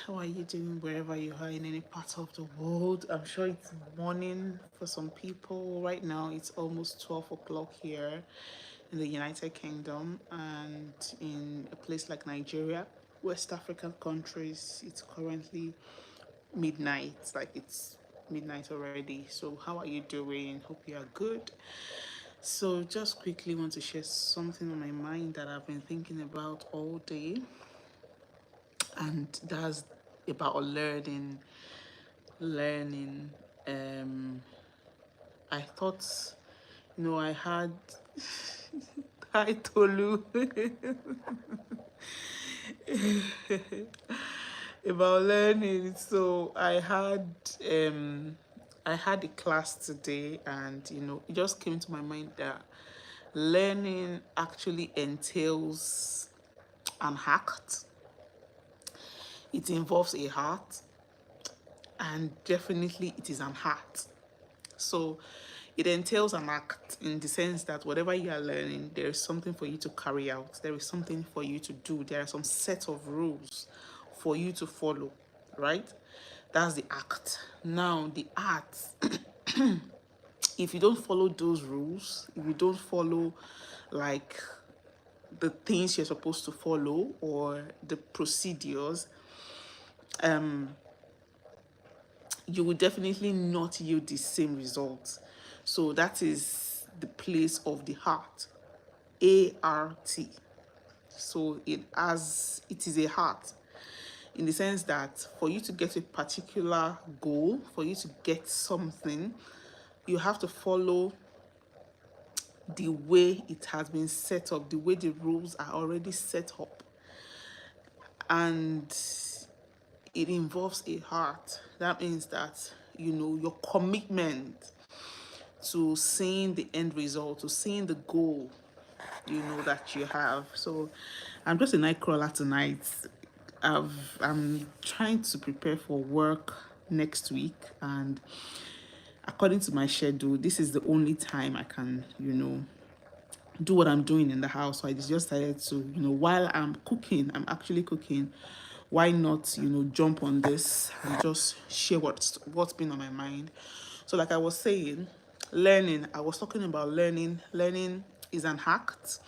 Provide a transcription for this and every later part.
How are you doing wherever you are in any part of the world? I'm sure it's morning for some people. Right now, it's almost 12 o'clock here in the United Kingdom, and in a place like Nigeria, West African countries, it's currently midnight. Like it's midnight already. So, how are you doing? Hope you are good. So, just quickly want to share something on my mind that I've been thinking about all day, and that's about learning. um I thought, I had hi Tolu about learning. So I had a class today, and it just came to my mind that learning actually entails an act. It involves a heart, and definitely it is an heart. So it entails an act in the sense that whatever you are learning, there is something for you to carry out. There is something for you to do. There are some set of rules for you to follow, right? That's the act. Now, the art, if you don't follow those rules, if you don't follow like the things you're supposed to follow or the procedures, you will definitely not yield the same results. So that is the place of the heart. ART. So it is a heart in the sense that for you to get a particular goal, for you to get something, you have to follow the way it has been set up, the way the rules are already set up. And it involves a heart. That means that, your commitment to seeing the end result, to seeing the goal, that you have. So I'm just a night crawler tonight. I'm trying to prepare for work next week, and according to my schedule, this is the only time I can, do what I'm doing in the house. So I just decided to, while I'm actually cooking, why not, jump on this and just share what's been on my mind. So like I was saying, I was talking about learning. Learning is an act,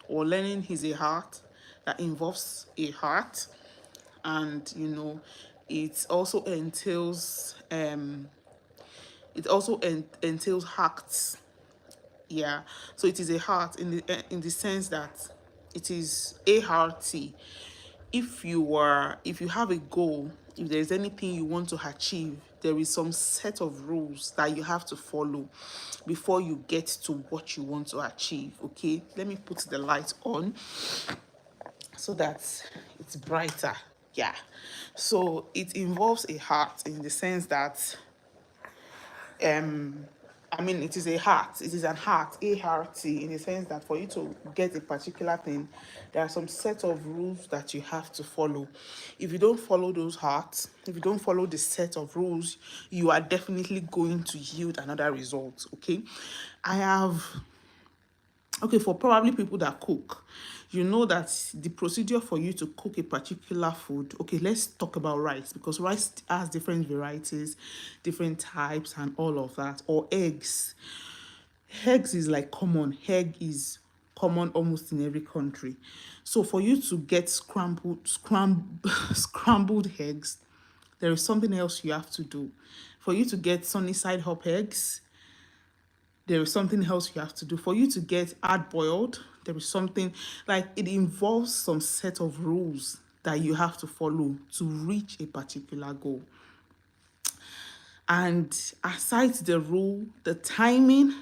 or learning is a heart that involves a heart. And it also entails acts. Yeah, so it is a heart in the sense that it is a hearty. If you have a goal, if there's anything you want to achieve, there is some set of rules that you have to follow before you get to what you want to achieve. Okay, let me put the light on so that it's brighter. Yeah, so it involves a heart in the sense that um it is a heart. It is an heart, A-heart, in the sense that for you to get a particular thing, there are some set of rules that you have to follow. If you don't follow those hearts, if you don't follow the set of rules, you are definitely going to yield another result. Okay, I have okay, for probably people that cook, you know that the procedure for you to cook a particular food, okay, let's talk about rice, because rice has different varieties, different types and all of that. Or eggs is like common. Egg is common almost in every country. So for you to get scrambled eggs, there is something else you have to do. For you to get sunny side up eggs, there is something else you have to do. For you to get hard boiled, there is something, like, it involves some set of rules that you have to follow to reach a particular goal. And aside the rule, the timing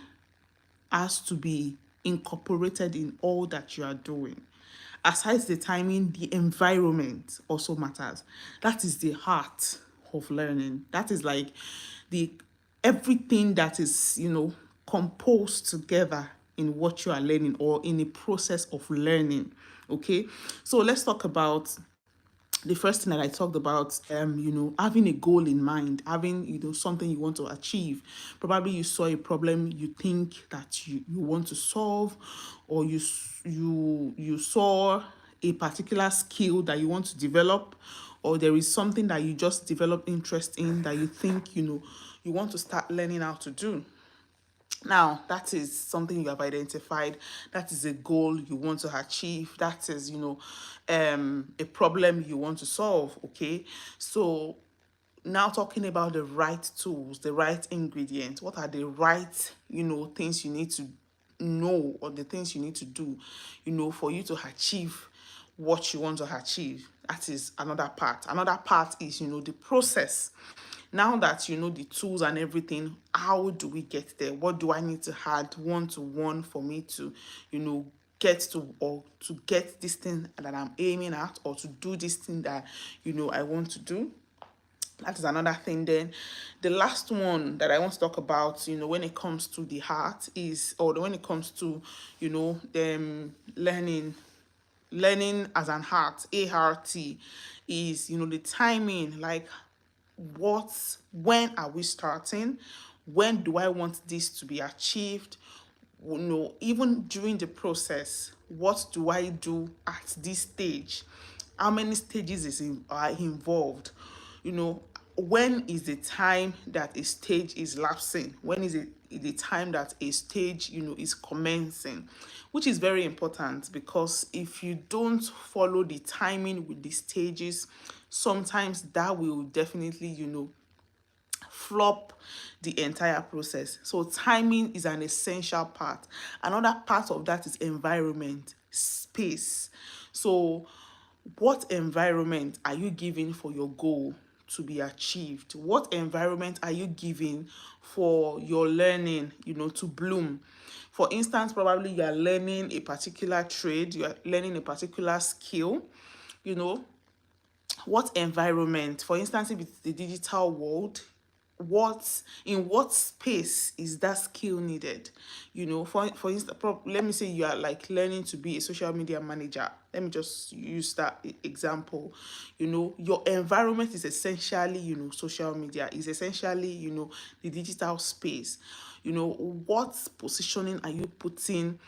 has to be incorporated in all that you are doing. Aside the timing, the environment also matters. That is the heart of learning. That is like the everything that is, composed together in what you are learning, or in a process of learning. Okay, so let's talk about the first thing that I talked about, having a goal in mind, having, something you want to achieve. Probably you saw a problem you think that you want to solve, or you saw a particular skill that you want to develop, or there is something that you just develop interest in that you think, you want to start learning how to do. Now, that is something you have identified. That is a goal you want to achieve. That is, a problem you want to solve. Okay. So, now talking about the right tools, the right ingredients, what are the right, things you need to know, or the things you need to do, for you to achieve what you want to achieve. That is another part. Another part is, the process. Now that you know the tools and everything, how do we get there? What do I need to add one to one for me to, get to, or to get this thing that I'm aiming at, or to do this thing that, I want to do? That is another thing. Then the last one that I want to talk about, when it comes to the heart is, or when it comes to, them learning as an art, A-R-T, is, the timing, like when are we starting? When do I want this to be achieved? Even during the process, what do I do at this stage? How many stages are involved? When is the time that a stage is lapsing? When is it the time that a stage, is commencing? Which is very important, because if you don't follow the timing with the stages, sometimes that will definitely, flop the entire process. So timing is an essential part. Another part of that is environment, space. So what environment are you giving for your goal to be achieved? What environment are you giving for your learning, to bloom? For instance, probably you are learning a particular trade, you are learning a particular skill, you know, what environment, for instance, if it's the digital world, what space is that skill needed? For instance, let me say you are like learning to be a social media manager. Let me just use that example. Your environment is essentially, social media is essentially, the digital space. What positioning are you putting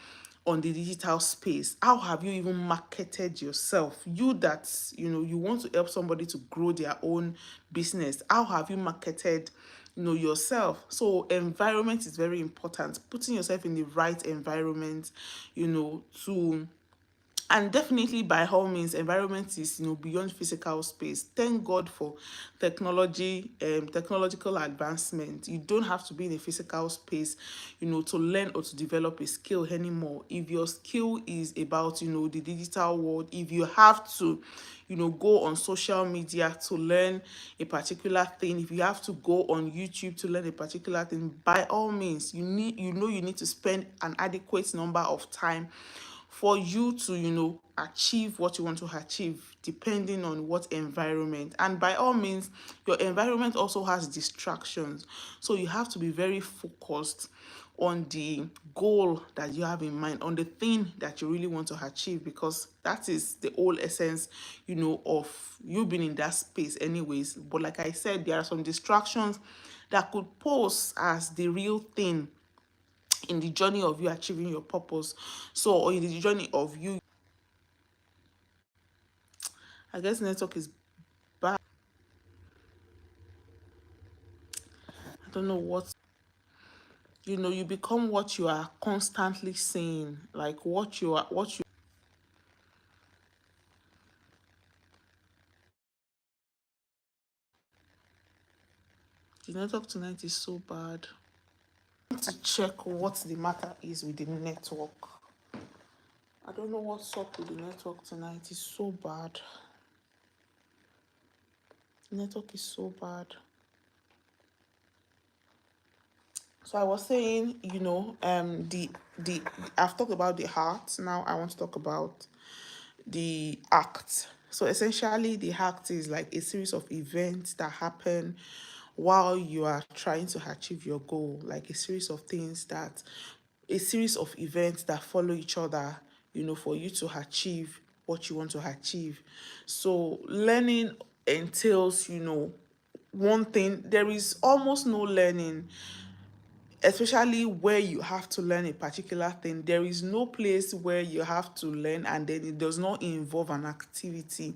on the digital space? How have you even marketed yourself? You that, you want to help somebody to grow their own business. How have you marketed, yourself? So environment is very important. Putting yourself in the right environment, to and definitely, by all means, environment is, beyond physical space. Thank God for technological advancement. You don't have to be in a physical space, to learn or to develop a skill anymore. If your skill is about, the digital world, if you have to, go on social media to learn a particular thing, if you have to go on YouTube to learn a particular thing, by all means, you need to spend an adequate number of time for you to, achieve what you want to achieve, depending on what environment. And by all means, your environment also has distractions. So you have to be very focused on the goal that you have in mind, on the thing that you really want to achieve, because that is the whole essence, of you being in that space anyways. But like I said, there are some distractions that could pose as the real thing in the journey of you achieving your purpose. So, or in the journey of you, I guess network is bad. I don't know what, you become what you are constantly saying, like what you, the network tonight is so bad. I want to check what the matter is with the network. I don't know what's up with the network tonight. It's so bad. The network is so bad. So I was saying, the I've talked about the heart. Now I want to talk about the act. So essentially, the act is like a series of events that happen while you are trying to achieve your goal, like a series of events that follow each other, for you to achieve what you want to achieve. So learning entails, one thing, there is almost no learning especially where you have to learn a particular thing. There is no place where you have to learn and then it does not involve an activity.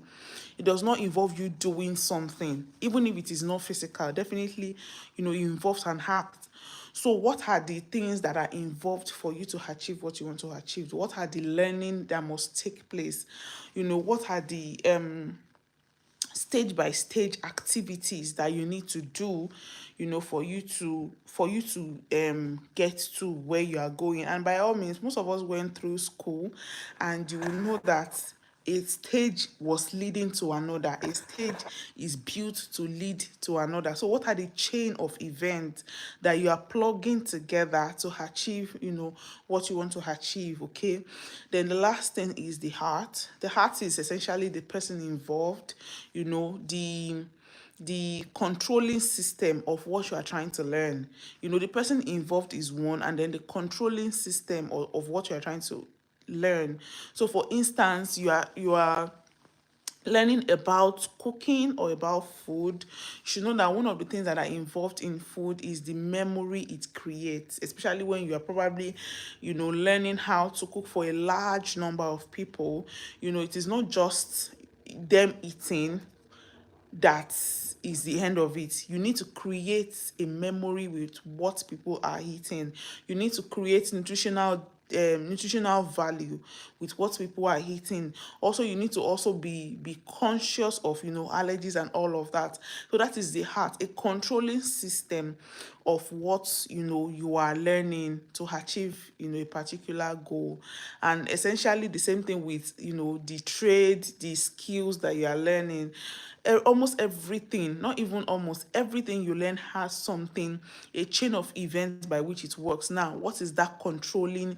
It does not involve you doing something, even if it is not physical. Definitely, it involves an act. So what are the things that are involved for you to achieve what you want to achieve? What are the learning that must take place? What are the stage by stage activities that you need to do, for you to get to where you are going. And by all means, most of us went through school, and you will know that a stage was leading to another. A stage is built to lead to another. So what are the chain of events that you are plugging together to achieve, what you want to achieve? Okay. Then the last thing is the heart. The heart is essentially the person involved, the controlling system of what you are trying to learn. The person involved is one, and then the controlling system of what you are trying to learn. So for instance, you are learning about cooking or about food. You should know that one of the things that are involved in food is the memory it creates, especially when you are probably, learning how to cook for a large number of people. It is not just them eating that is the end of it. You need to create a memory with what people are eating. You need to create nutritional value with what people are eating. Also, you need to also be conscious of allergies and all of that. So that is the heart, a controlling system of what you are learning to achieve a particular goal. And essentially the same thing with the trade, the skills that you are learning. Almost everything, not even almost everything you learn has something, a chain of events by which it works. Now, what is that controlling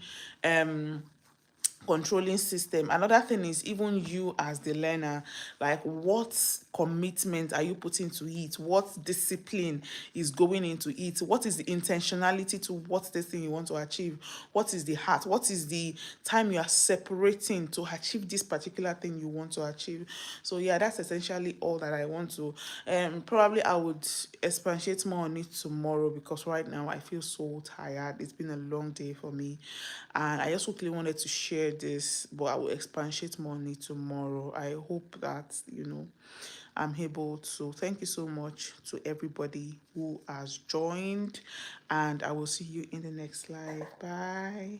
system? Another thing is even you as the learner, like what commitment are you putting to it? What discipline is going into it? What is the intentionality to what this thing you want to achieve? What is the heart? What is the time you are separating to achieve this particular thing you want to achieve? So yeah, that's essentially all that I want to. Probably I would expatiate more on it tomorrow, because right now I feel so tired. It's been a long day for me, and I just quickly wanted to share this, but I will expatiate more on it tomorrow. I hope that I'm able to. Thank you so much to everybody who has joined, and I will see you in the next live. Bye.